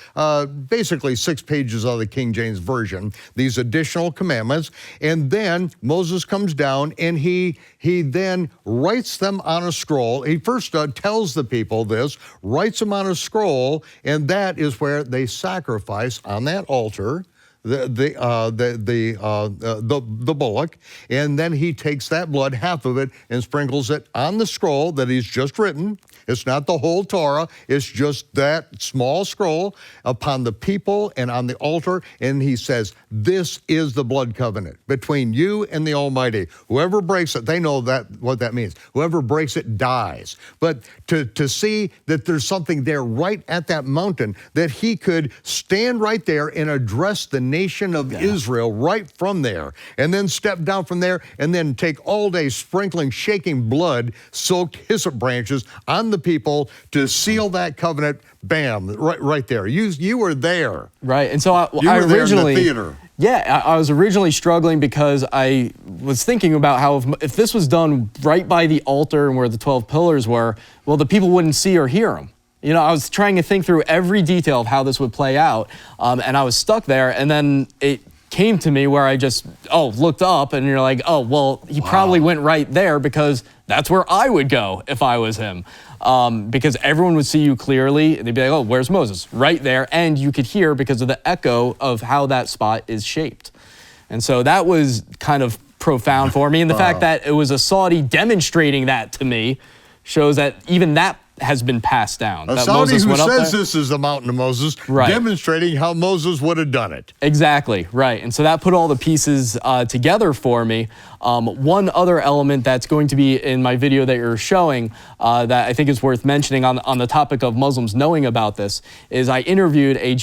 basically 6 pages of the King James Version, these additional commandments. And then Moses comes down and he then writes them on a scroll. He first tells the people this, writes them on a scroll, and that is where they sacrifice on that altar the bullock, and then he takes that blood, half of it, and sprinkles it on the scroll that he's just written. It's not the whole Torah, it's just that small scroll upon the people and on the altar, and he says, this is the blood covenant between you and the Almighty. Whoever breaks it, they know what that means. Whoever breaks it dies. But to see that there's something there right at that mountain, that he could stand right there and address the nation of Israel right from there, and then step down from there, and then take all day sprinkling, shaking blood-soaked hyssop branches on the people to seal that covenant. Bam, right there. You were there.
Right, and so I
were there
originally
in the theater.
Yeah, I was originally struggling because I was thinking about how if this was done right by the altar and where the 12 pillars were, well, the people wouldn't see or hear them. You know, I was trying to think through every detail of how this would play out, and I was stuck there, and then it came to me where I just, looked up, and you're like, he probably went right there because that's where I would go if I was him. Because everyone would see you clearly. They'd be like, where's Moses? Right there. And you could hear because of the echo of how that spot is shaped. And so that was kind of profound for me. And the fact that it was a Saudi demonstrating that to me shows that even that has been passed down.
A
that
Saudi
Moses
who
went up
says
there.
this is the mountain of Moses,
Right.
demonstrating how Moses would have done it.
Exactly, right. And so that put all the pieces together for me. One other element that's going to be in my video that you're showing that I think is worth mentioning on the topic of Muslims knowing about this is I interviewed a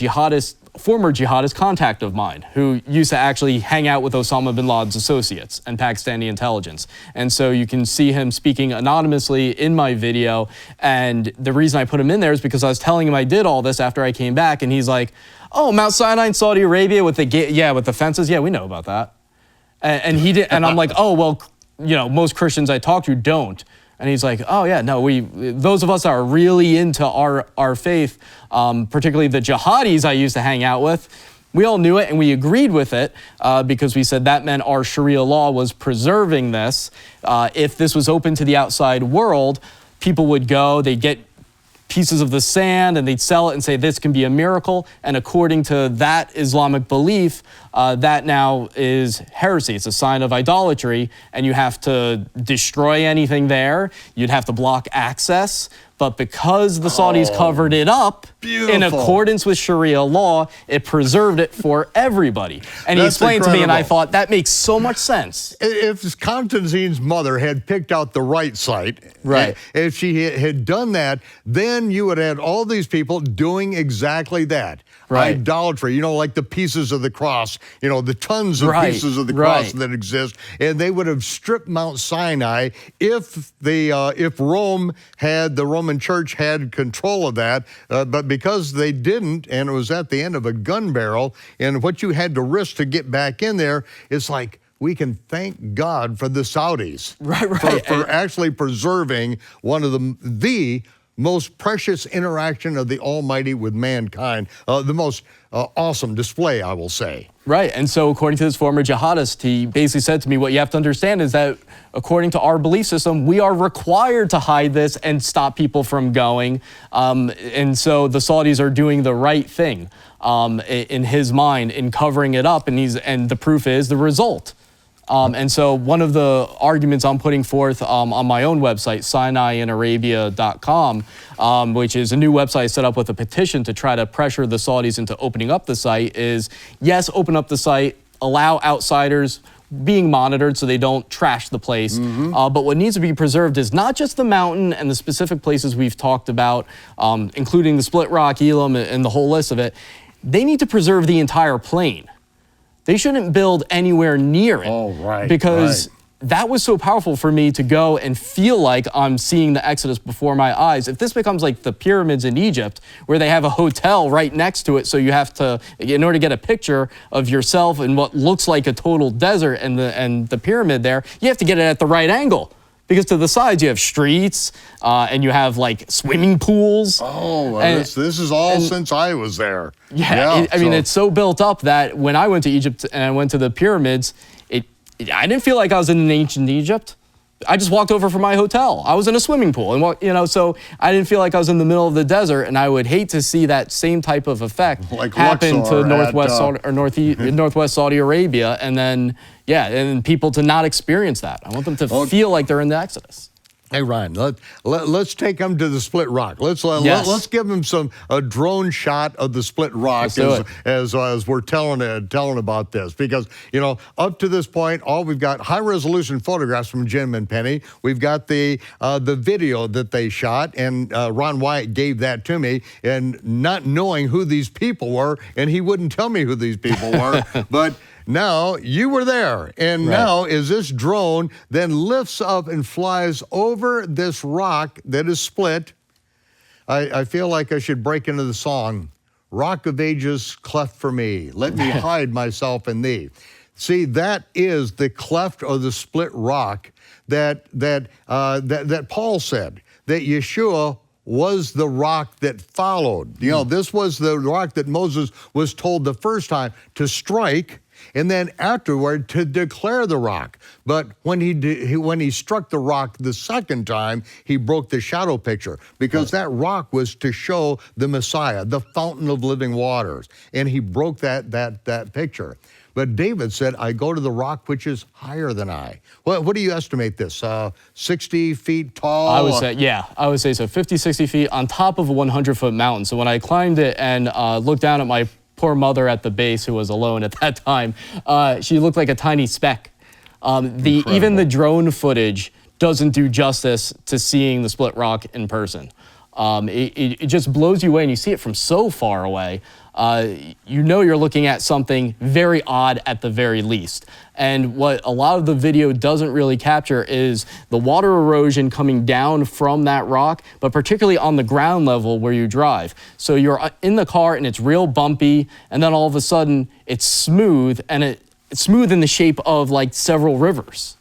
former jihadist contact of mine who used to actually hang out with Osama bin Laden's associates and Pakistani intelligence. And so you can see him speaking anonymously in my video. And the reason I put him in there is because I was telling him I did all this after I came back, and he's like, "Oh, Mount Sinai in Saudi Arabia with the fences. Yeah, we know about that." And he did, and I'm like, "Oh, well, most Christians I talk to don't." And he's like, "Oh yeah, no, those of us that are really into our faith, particularly the jihadis I used to hang out with, we all knew it and we agreed with it because we said that meant our Sharia law was preserving this. If this was open to the outside world, people would go, they'd get pieces of the sand and they'd sell it and say this can be a miracle. And according to that Islamic belief, that now is heresy. It's a sign of idolatry, and you have to destroy anything there. You'd have to block access. But because the Saudis covered it up in accordance with Sharia law, it preserved it for everybody." And he explained to me, and I thought, that makes so much sense.
If Constantine's mother had picked out the right site,
right,
if she had done that, then you would have all these people doing exactly that. Right. Idolatry, like the pieces of the cross, the tons of pieces of the cross that exist, and they would have stripped Mount Sinai if Rome had, the Roman Church had control of that, but because they didn't, and it was at the end of a gun barrel, and what you had to risk to get back in there, it's like, we can thank God for the Saudis, for actually preserving one of the most precious interaction of the Almighty with mankind, the most awesome display, I will say.
Right, and so according to this former jihadist, he basically said to me, what you have to understand is that according to our belief system, we are required to hide this and stop people from going. And so the Saudis are doing the right thing in his mind in covering it up, and the proof is the result. And so one of the arguments I'm putting forth on my own website, SinaiInArabia.com, which is a new website set up with a petition to try to pressure the Saudis into opening up the site, is yes, open up the site, allow outsiders being monitored so they don't trash the place. But what needs to be preserved is not just the mountain and the specific places we've talked about, including the Split Rock, Elam, and the whole list of it. They need to preserve the entire plain. They shouldn't build anywhere near it. Because that was so powerful for me to go and feel like I'm seeing the Exodus before my eyes. If this becomes like the pyramids in Egypt, where they have a hotel right next to it, so you have to, in order to get a picture of yourself in what looks like a total desert and the pyramid there, you have to get it at the right angle. Because to the sides you have streets and you have like swimming pools.
This is all since I was there.
I mean, it's so built up that when I went to Egypt and I went to the pyramids, I didn't feel like I was in ancient Egypt. I just walked over from my hotel. I was in a swimming pool, and so I didn't feel like I was in the middle of the desert. And I would hate to see that same type of effect happen to northwest Saudi Arabia, and then and people to not experience that. I want them to feel like they're in the Exodus.
Hey Ryan, let's take them to the Split Rock. Let's give them a drone shot of the Split Rock as we're telling about this, because up to this point, all we've got high resolution photographs from Jim and Penny. We've got the video that they shot, and Ron Wyatt gave that to me, and not knowing who these people were, and he wouldn't tell me who these people were, but. Now, you were there, and now as this drone then lifts up and flies over this rock that is split, I feel like I should break into the song, Rock of Ages, cleft for me, let me hide myself in thee. See, that is the cleft or the split rock that Paul said, that Yeshua was the rock that followed. This was the rock that Moses was told the first time to strike. and then afterward to declare the rock. But when he struck the rock the second time, he broke the shadow picture, because that rock was to show the Messiah, the fountain of living waters, and he broke that picture. But David said, I go to the rock which is higher than I. What do you estimate this? 60 feet tall?
I would say so. 50, 60 feet on top of a 100-foot mountain. So when I climbed it and looked down at my poor mother at the base, who was alone at that time, she looked like a tiny speck. Even the drone footage doesn't do justice to seeing the split rock in person. It just blows you away, and you see it from so far away. You know you're looking at something very odd at the very least. And what a lot of the video doesn't really capture is the water erosion coming down from that rock, but particularly on the ground level where you drive. So you're in the car and it's real bumpy, and then all of a sudden it's smooth, and it's smooth in the shape of like several rivers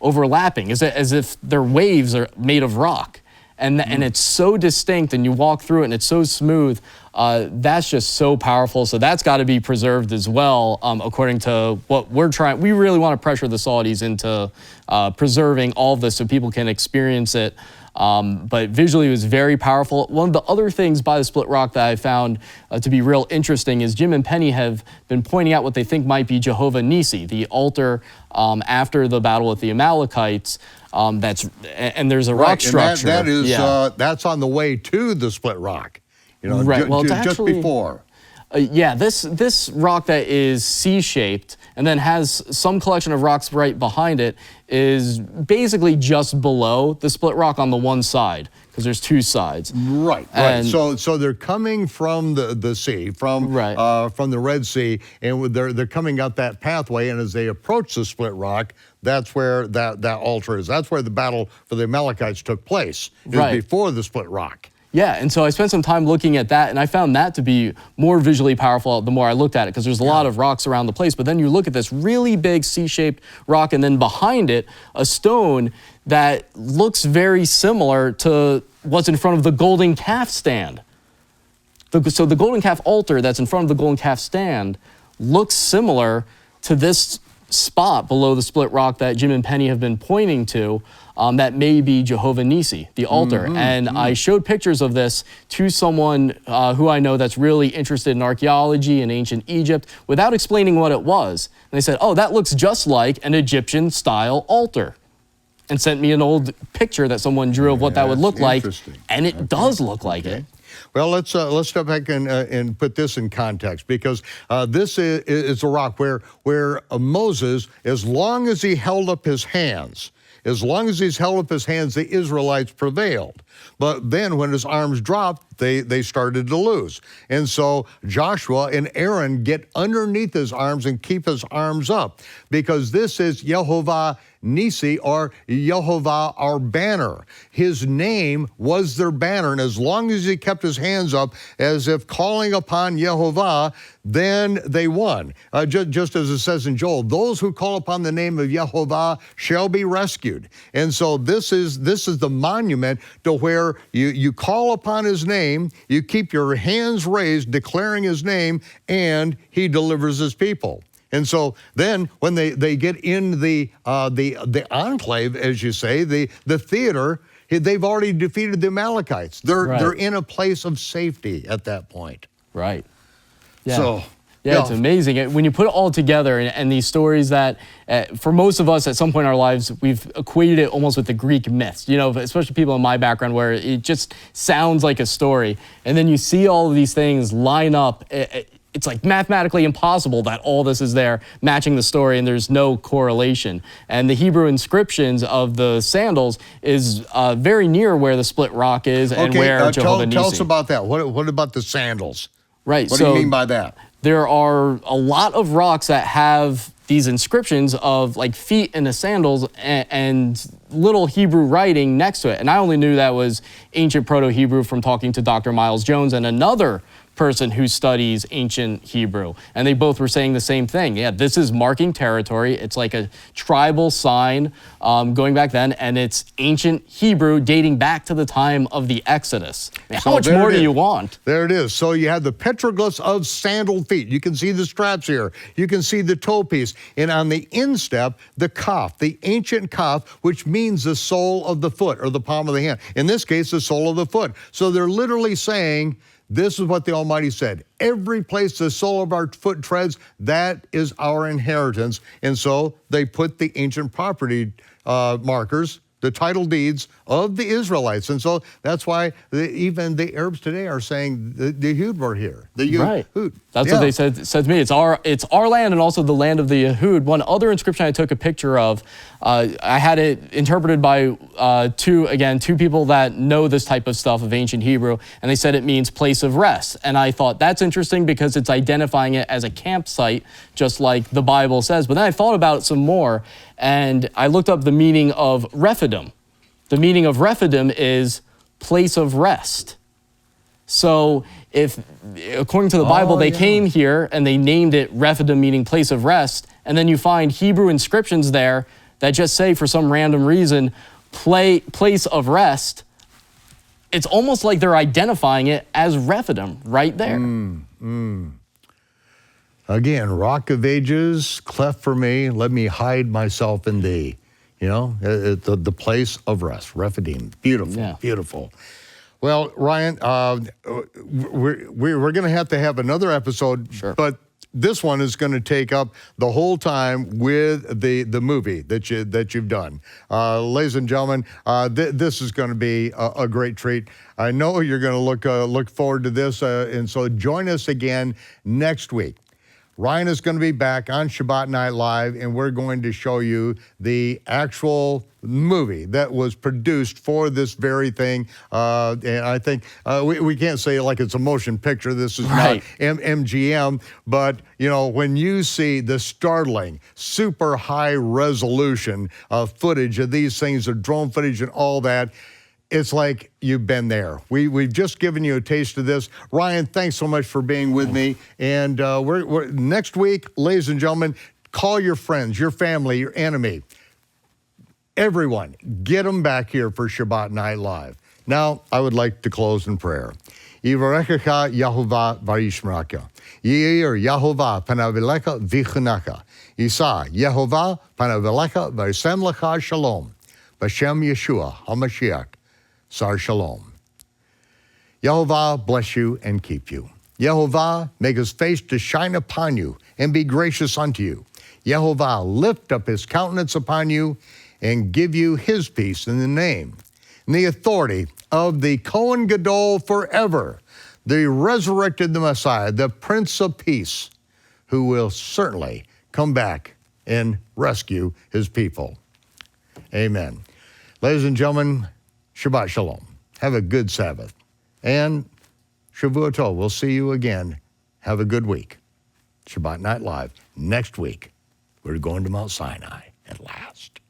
overlapping, as if their waves are made of rock. And it's so distinct, and you walk through it and it's so smooth. That's just so powerful. So that's got to be preserved as well, according to what we're trying. We really want to pressure the Saudis into preserving all of this so people can experience it. But visually it was very powerful. One of the other things by the split rock that I found to be real interesting is Jim and Penny have been pointing out what they think might be Jehovah Nissi, the altar after the battle with the Amalekites. And there's a rock structure.
That's on the way to the split rock. You know,
right. Well,
just before.
This rock that is C-shaped and then has some collection of rocks right behind it is basically just below the split rock on the one side, because there's two sides.
Right. So they're coming from the sea, from the Red Sea, and they're coming up that pathway. And as they approach the split rock, that's where that altar is. That's where the battle for the Amalekites took place. It was before the split rock.
Yeah, and so I spent some time looking at that, and I found that to be more visually powerful the more I looked at it, because there's a lot of rocks around the place. But then you look at this really big C-shaped rock, and then behind it, a stone that looks very similar to what's in front of the golden calf stand. So the golden calf altar that's in front of the golden calf stand looks similar to this spot below the split rock that Jim and Penny have been pointing to. That may be Jehovah Nissi, the altar. I showed pictures of this to someone who I know that's really interested in archaeology and ancient Egypt without explaining what it was. And they said, oh, that looks just like an Egyptian-style altar. And sent me an old picture that someone drew of what that would look like. And it does look like it.
Well, let's step back and put this in context, because this is a rock where Moses, as long as he held up his hands, the Israelites prevailed. But then when his arms dropped, they started to lose. And so Joshua and Aaron get underneath his arms and keep his arms up, because this is Jehovah Nissi, or Yehovah, our banner. His name was their banner, and as long as he kept his hands up as if calling upon Yehovah, then they won. Just as it says in Joel, those who call upon the name of Yehovah shall be rescued. And so this is the monument to where you call upon his name, you keep your hands raised, declaring his name, and he delivers his people. And so then when they get in the enclave, as you say, the theater, they've already defeated the Amalekites. They're in a place of safety at that point.
Right. Yeah.
So,
it's amazing. When you put it all together, and these stories that, for most of us at some point in our lives, we've equated it almost with the Greek myths, you know, especially people in my background, where it just sounds like a story. And then you see all of these things line up. It's like mathematically impossible that all this is there matching the story, and there's no correlation. And the Hebrew inscriptions of the sandals is very near where the split rock is and where Jehovah Nissi.
Tell us about that. What about the sandals?
Right.
What do you mean by that?
There are a lot of rocks that have these inscriptions of like feet in the sandals and little Hebrew writing next to it. And I only knew that was ancient Proto-Hebrew from talking to Dr. Miles Jones and another person who studies ancient Hebrew. And they both were saying the same thing. Yeah, this is marking territory. It's like a tribal sign going back then, and it's ancient Hebrew dating back to the time of the Exodus. Man, how much more do you want?
There it is. So you have the petroglyphs of sandaled feet. You can see the straps here. You can see the toe piece. And on the instep, the kaf, the ancient kaf, which means the sole of the foot or the palm of the hand. In this case, the sole of the foot. So they're literally saying, this is what the Almighty said. Every place the sole of our foot treads, that is our inheritance. And so they put the ancient property markers, the title deeds of the Israelites. And so that's why even the Arabs today are saying the Yehud were here. The Yehud.
Right. That's what they said to me. It's our land and also the land of the Yehud. One other inscription I took a picture of, I had it interpreted by two people that know this type of stuff of ancient Hebrew, and they said it means place of rest. And I thought that's interesting because it's identifying it as a campsite, just like the Bible says. But then I thought about it some more, and I looked up the meaning of Rephidim. The meaning of Rephidim is place of rest. So if, according to the Bible, they came here and they named it Rephidim, meaning place of rest, and then you find Hebrew inscriptions there that just say, for some random reason, place of rest, it's almost like they're identifying it as Rephidim right there.
Again, rock of ages, cleft for me, let me hide myself in thee. You know, the place of rest, Rephidim. Beautiful, beautiful. Well, Ryan, we're going to have another episode, but this one is going to take up the whole time with the movie that you've done. Ladies and gentlemen, this is going to be a great treat. I know you're going to look forward to this, and so join us again next week. Ryan is going to be back on Shabbat Night Live, and we're going to show you the actual movie that was produced for this very thing. And I think we can't say it like it's a motion picture. This is not MGM. But, you know, when you see the startling, super high resolution footage of these things, the drone footage and all that, it's like you've been there. We've just given you a taste of this. Ryan, thanks so much for being with me. And we're next week, ladies and gentlemen, call your friends, your family, your enemy. Everyone, get them back here for Shabbat Night Live. Now, I would like to close in prayer. Yivarechecha Yehovah v'yishmeraka. Yir Yehovah panav elecha v'chunecha. Yisa Yehovah panav elecha v'yasem lecha shalom. B'shem Yeshua HaMashiach. Sar Shalom. Yehovah bless you and keep you. Yehovah make his face to shine upon you and be gracious unto you. Yehovah lift up his countenance upon you and give you his peace in the name and the authority of the Kohen Gadol forever, the resurrected the Messiah, the Prince of Peace, who will certainly come back and rescue his people. Amen. Ladies and gentlemen, Shabbat Shalom. Have a good Sabbath. And Shavua Tov. We'll see you again. Have a good week. Shabbat Night Live. Next week, we're going to Mount Sinai at last.